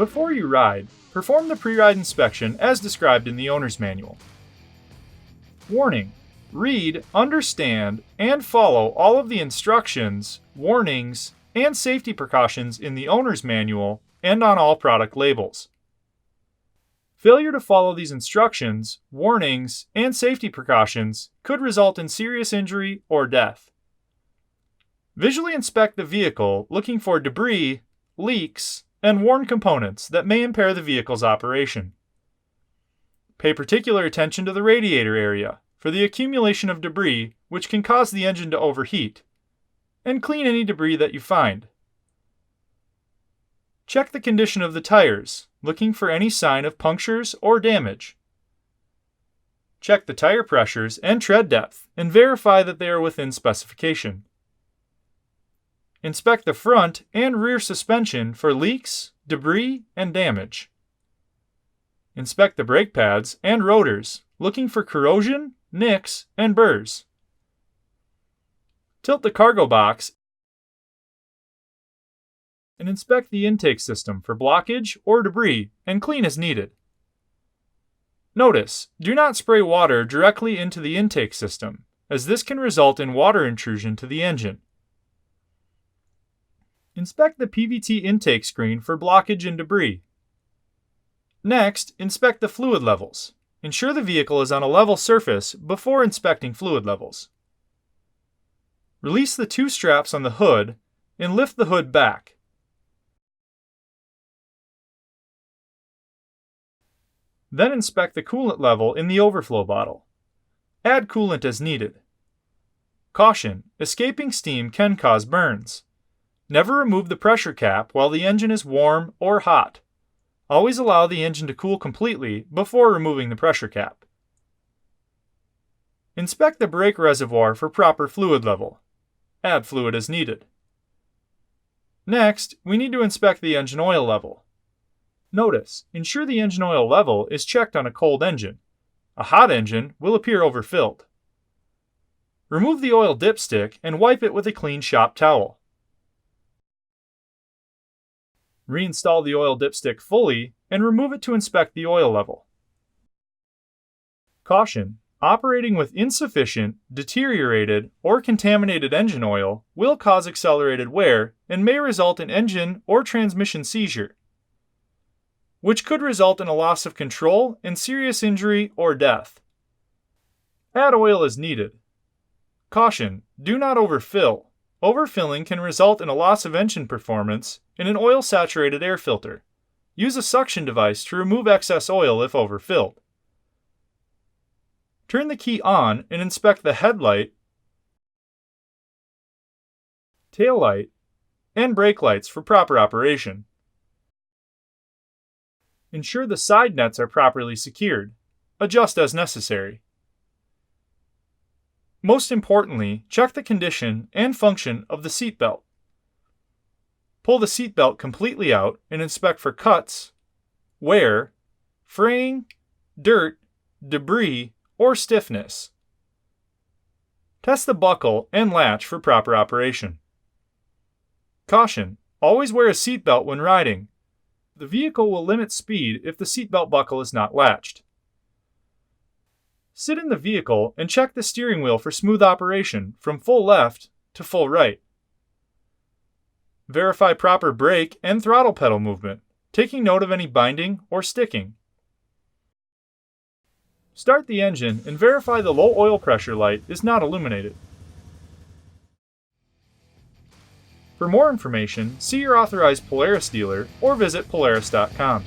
Before you ride, perform the pre-ride inspection as described in the owner's manual. Warning: read, understand, and follow all of the instructions, warnings, and safety precautions in the owner's manual and on all product labels. Failure to follow these instructions, warnings, and safety precautions could result in serious injury or death. Visually inspect the vehicle looking for debris, leaks, and worn components that may impair the vehicle's operation. Pay particular attention to the radiator area for the accumulation of debris which can cause the engine to overheat, and clean any debris that you find. Check the condition of the tires, looking for any sign of punctures or damage. Check the tire pressures and tread depth and verify that they are within specification. Inspect the front and rear suspension for leaks, debris, and damage. Inspect the brake pads and rotors, looking for corrosion, nicks, and burrs. Tilt the cargo box and inspect the intake system for blockage or debris and clean as needed. Notice, do not spray water directly into the intake system, as this can result in water intrusion to the engine. Inspect the PVT intake screen for blockage and debris. Next, inspect the fluid levels. Ensure the vehicle is on a level surface before inspecting fluid levels. Release the two straps on the hood and lift the hood back. Then inspect the coolant level in the overflow bottle. Add coolant as needed. Caution: escaping steam can cause burns. Never remove the pressure cap while the engine is warm or hot. Always allow the engine to cool completely before removing the pressure cap. Inspect the brake reservoir for proper fluid level. Add fluid as needed. Next, we need to inspect the engine oil level. Notice, ensure the engine oil level is checked on a cold engine. A hot engine will appear overfilled. Remove the oil dipstick and wipe it with a clean shop towel. Reinstall the oil dipstick fully and remove it to inspect the oil level. Caution: operating with insufficient, deteriorated, or contaminated engine oil will cause accelerated wear and may result in engine or transmission seizure, which could result in a loss of control and serious injury or death. Add oil as needed. Caution: do not overfill. Overfilling can result in a loss of engine performance in an oil-saturated air filter. Use a suction device to remove excess oil if overfilled. Turn the key on and inspect the headlight, tail light, and brake lights for proper operation. Ensure the side nets are properly secured. Adjust as necessary. Most importantly, check the condition and function of the seatbelt. Pull the seatbelt completely out and inspect for cuts, wear, fraying, dirt, debris, or stiffness. Test the buckle and latch for proper operation. Caution: always wear a seatbelt when riding. The vehicle will limit speed if the seatbelt buckle is not latched. Sit in the vehicle and check the steering wheel for smooth operation from full left to full right. Verify proper brake and throttle pedal movement, taking note of any binding or sticking. Start the engine and verify the low oil pressure light is not illuminated. For more information, see your authorized Polaris dealer or visit Polaris.com.